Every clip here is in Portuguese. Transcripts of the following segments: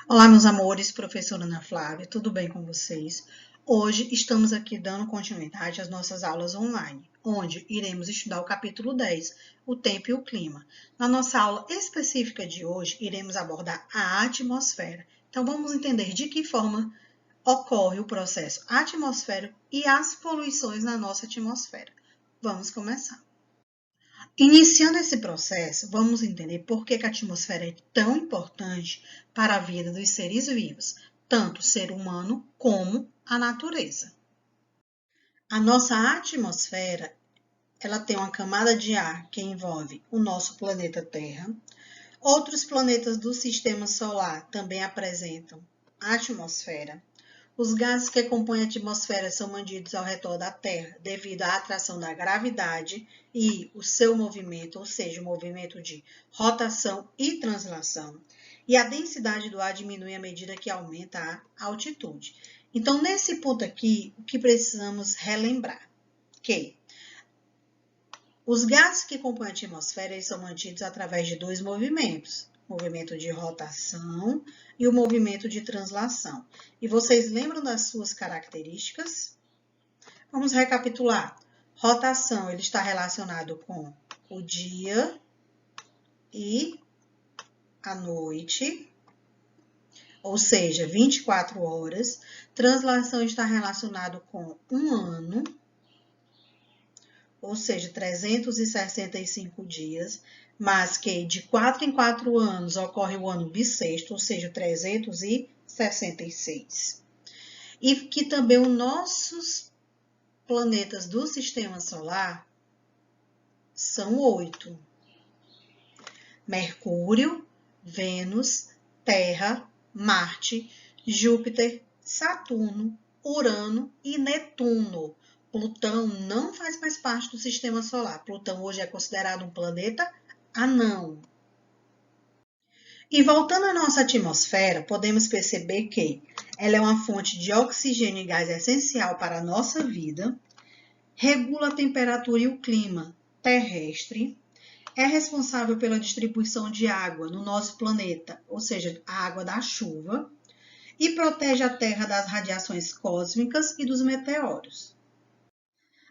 Olá, meus amores, professora Ana Flávia, tudo bem com vocês? Hoje estamos aqui dando continuidade às nossas aulas online, onde iremos estudar o capítulo 10, o tempo e o clima. Na nossa aula específica de hoje, iremos abordar a atmosfera. Então, vamos entender de que forma ocorre o processo atmosférico e as poluições na nossa atmosfera. Vamos começar. Iniciando esse processo, vamos entender por que a atmosfera é tão importante para a vida dos seres vivos, tanto o ser humano como a natureza. A nossa atmosfera, ela tem uma camada de ar que envolve o nosso planeta Terra. Outros planetas do sistema solar também apresentam atmosfera. Os gases que compõem a atmosfera são mantidos ao redor da Terra devido à atração da gravidade e o seu movimento, ou seja, o movimento de rotação e translação. E a densidade do ar diminui à medida que aumenta a altitude. Então, nesse ponto aqui, o que precisamos relembrar? Que os gases que compõem a atmosfera são mantidos através de dois movimentos. O movimento de rotação e o movimento de translação. E vocês lembram das suas características? Vamos recapitular. Rotação, ele está relacionado com o dia e a noite, ou seja, 24 horas. Translação está relacionado com um ano, ou seja, 365 dias, mas que de 4 em 4 anos ocorre o ano bissexto, ou seja, 366. E que também os nossos planetas do sistema solar são 8. Mercúrio, Vênus, Terra, Marte, Júpiter, Saturno, Urano e Netuno. Plutão não faz mais parte do sistema solar. Plutão hoje é considerado um planeta anão. E voltando à nossa atmosfera, podemos perceber que ela é uma fonte de oxigênio e gás essencial para a nossa vida, regula a temperatura e o clima terrestre, é responsável pela distribuição de água no nosso planeta, ou seja, a água da chuva, e protege a Terra das radiações cósmicas e dos meteoros.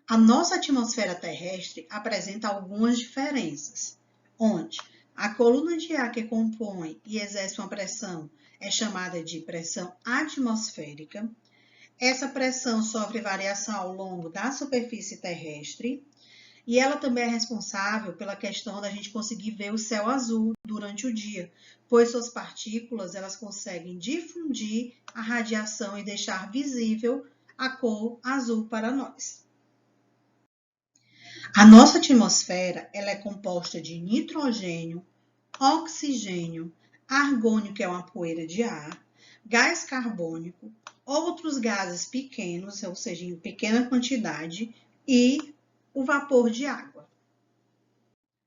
A nossa atmosfera terrestre apresenta algumas diferenças, onde a coluna de ar que compõe e exerce uma pressão é chamada de pressão atmosférica. Essa pressão sofre variação ao longo da superfície terrestre e ela também é responsável pela questão da gente conseguir ver o céu azul durante o dia, pois suas partículas elas conseguem difundir a radiação e deixar visível a cor azul para nós. A nossa atmosfera ela é composta de nitrogênio, oxigênio, argônio, que é uma poeira de ar, gás carbônico, outros gases pequenos, ou seja, em pequena quantidade, e o vapor de água.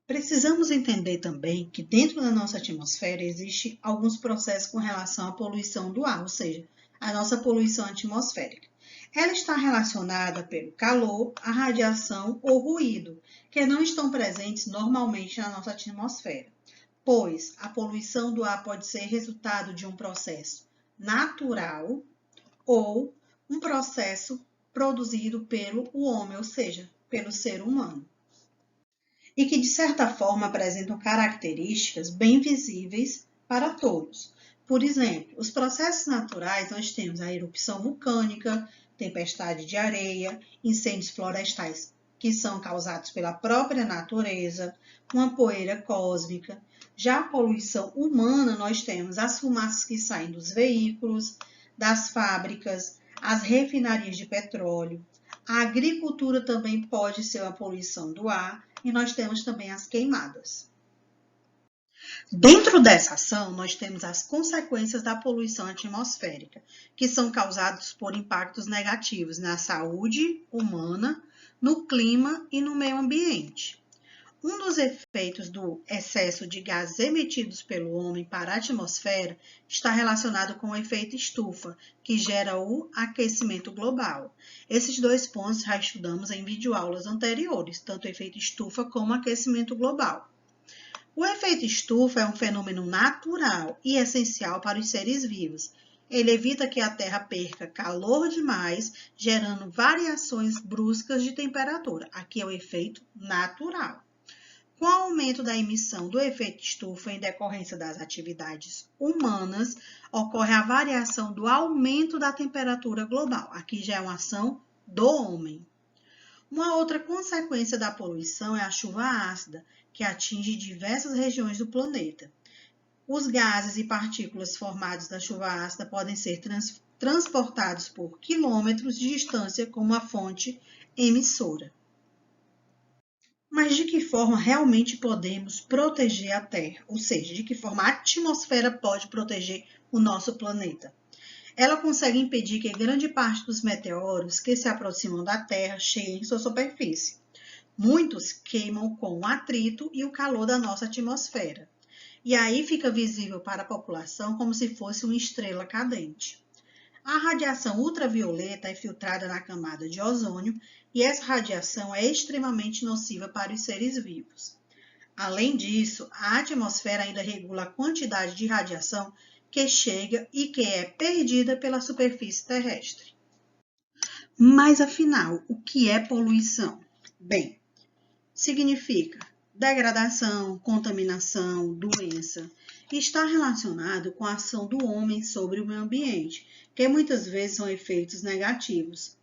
Precisamos entender também que dentro da nossa atmosfera existem alguns processos com relação à poluição do ar, ou seja, a nossa poluição atmosférica. Ela está relacionada pelo calor, a radiação ou ruído, que não estão presentes normalmente na nossa atmosfera, pois a poluição do ar pode ser resultado de um processo natural ou um processo produzido pelo homem, ou seja, pelo ser humano. E que, de certa forma, apresentam características bem visíveis para todos. Por exemplo, os processos naturais, nós temos a erupção vulcânica, tempestade de areia, incêndios florestais que são causados pela própria natureza, uma poeira cósmica. Já a poluição humana, nós temos as fumaças que saem dos veículos, das fábricas, as refinarias de petróleo. A agricultura também pode ser uma poluição do ar e nós temos também as queimadas. Dentro dessa ação, nós temos as consequências da poluição atmosférica, que são causadas por impactos negativos na saúde humana, no clima e no meio ambiente. Um dos efeitos do excesso de gases emitidos pelo homem para a atmosfera está relacionado com o efeito estufa, que gera o aquecimento global. Esses dois pontos já estudamos em videoaulas anteriores, tanto o efeito estufa como o aquecimento global. O efeito estufa é um fenômeno natural e essencial para os seres vivos. Ele evita que a Terra perca calor demais, gerando variações bruscas de temperatura. Aqui é o efeito natural. Com o aumento da emissão do efeito estufa em decorrência das atividades humanas, ocorre a variação do aumento da temperatura global. Aqui já é uma ação do homem. Uma outra consequência da poluição é a chuva ácida, que atinge diversas regiões do planeta. Os gases e partículas formados da chuva ácida podem ser transportados por quilômetros de distância com uma fonte emissora. Mas de que forma realmente podemos proteger a Terra? Ou seja, de que forma a atmosfera pode proteger o nosso planeta? Ela consegue impedir que grande parte dos meteoros que se aproximam da Terra cheguem em sua superfície. Muitos queimam com o atrito e o calor da nossa atmosfera. E aí fica visível para a população como se fosse uma estrela cadente. A radiação ultravioleta é filtrada na camada de ozônio e essa radiação é extremamente nociva para os seres vivos. Além disso, a atmosfera ainda regula a quantidade de radiação que chega e que é perdida pela superfície terrestre. Mas afinal, o que é poluição? Bem, significa degradação, contaminação, doença, e está relacionado com a ação do homem sobre o meio ambiente, que muitas vezes são efeitos negativos.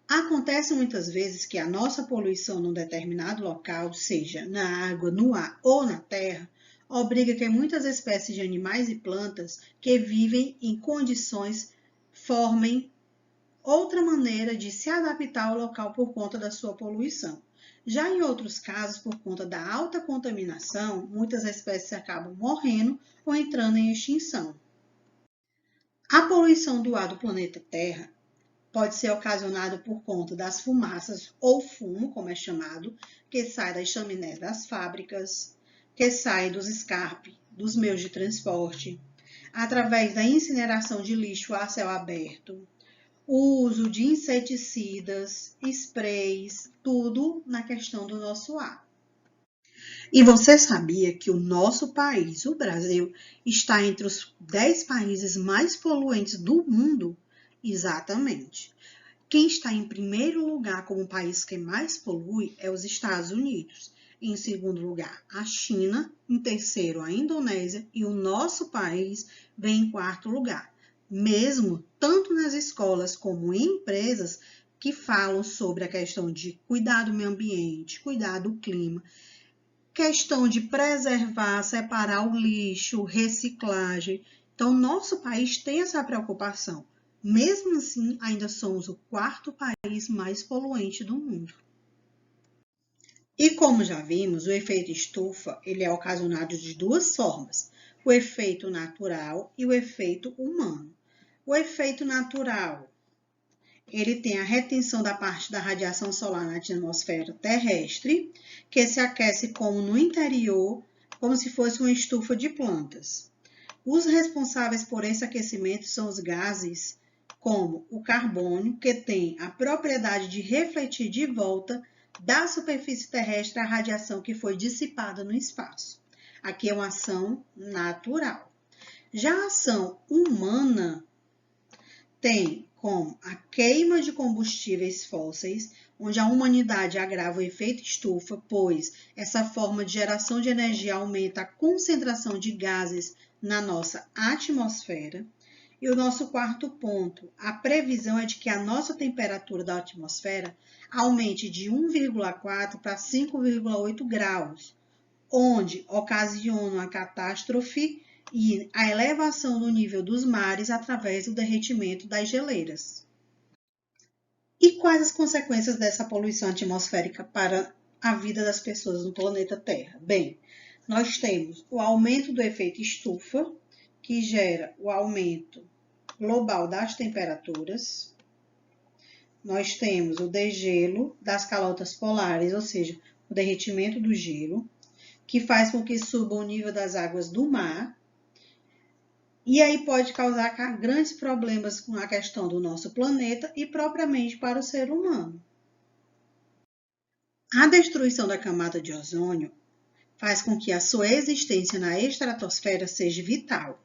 Acontece muitas vezes que a nossa poluição num determinado local, seja na água, no ar ou na terra, obriga que muitas espécies de animais e plantas que vivem em condições formem outra maneira de se adaptar ao local por conta da sua poluição. Já em outros casos, por conta da alta contaminação, muitas espécies acabam morrendo ou entrando em extinção. A poluição do ar do planeta Terra pode ser ocasionada por conta das fumaças ou fumo, como é chamado, que sai das chaminés das fábricas, que sai dos escapes dos meios de transporte, através da incineração de lixo a céu aberto, o uso de inseticidas, sprays, tudo na questão do nosso ar. E você sabia que o nosso país, o Brasil, está entre os 10 países mais poluentes do mundo? Exatamente. Quem está em primeiro lugar como o país que mais polui é os Estados Unidos. Em segundo lugar, a China. Em terceiro, a Indonésia. E o nosso país vem em quarto lugar. Mesmo tanto nas escolas como em empresas que falam sobre a questão de cuidar do meio ambiente, cuidar do clima, questão de preservar, separar o lixo, reciclagem. Então, nosso país tem essa preocupação. Mesmo assim, ainda somos o quarto país mais poluente do mundo. E como já vimos, o efeito estufa ele é ocasionado de duas formas, o efeito natural e o efeito humano. O efeito natural, ele tem a retenção da parte da radiação solar na atmosfera terrestre, que se aquece como no interior, como se fosse uma estufa de plantas. Os responsáveis por esse aquecimento são os gases, como o carbono, que tem a propriedade de refletir de volta da superfície terrestre a radiação que foi dissipada no espaço. Aqui é uma ação natural. Já a ação humana tem como a queima de combustíveis fósseis, onde a humanidade agrava o efeito estufa, pois essa forma de geração de energia aumenta a concentração de gases na nossa atmosfera. E o nosso quarto ponto, a previsão é de que a nossa temperatura da atmosfera aumente de 1,4 para 5,8 graus, onde ocasiona a catástrofe e a elevação do nível dos mares através do derretimento das geleiras. E quais as consequências dessa poluição atmosférica para a vida das pessoas no planeta Terra? Bem, nós temos o aumento do efeito estufa, que gera o aumento global das temperaturas. Nós temos o degelo das calotas polares, ou seja, o derretimento do gelo, que faz com que suba o nível das águas do mar. E aí pode causar grandes problemas com a questão do nosso planeta e propriamente para o ser humano. A destruição da camada de ozônio faz com que a sua existência na estratosfera seja vital,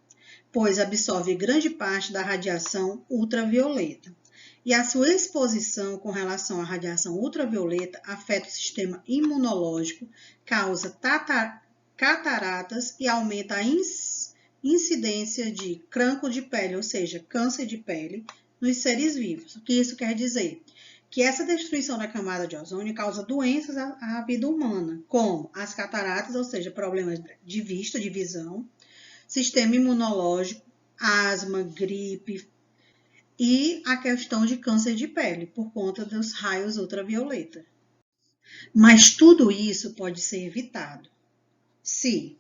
pois absorve grande parte da radiação ultravioleta. E a sua exposição com relação à radiação ultravioleta afeta o sistema imunológico, causa cataratas e aumenta a incidência de cancro de pele, ou seja, câncer de pele, nos seres vivos. O que isso quer dizer? Que essa destruição da camada de ozônio causa doenças à vida humana, como as cataratas, ou seja, problemas de vista, de visão, sistema imunológico, asma, gripe e a questão de câncer de pele, por conta dos raios ultravioleta. Mas tudo isso pode ser evitado se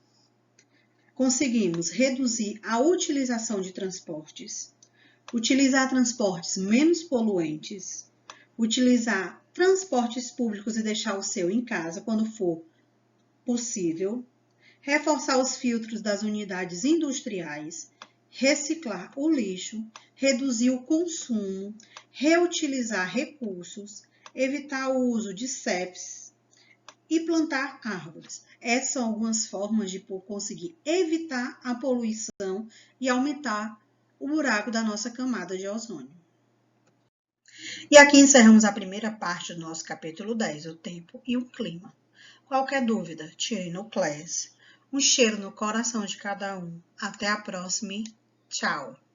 conseguimos reduzir a utilização de transportes, utilizar transportes menos poluentes, utilizar transportes públicos e deixar o seu em casa quando for possível, reforçar os filtros das unidades industriais, reciclar o lixo, reduzir o consumo, reutilizar recursos, evitar o uso de CEPs e plantar árvores. Essas são algumas formas de conseguir evitar a poluição e aumentar o buraco da nossa camada de ozônio. E aqui encerramos a primeira parte do nosso capítulo 10, o tempo e o clima. Qualquer dúvida, tire no Class. Um cheiro no coração de cada um. Até a próxima e tchau!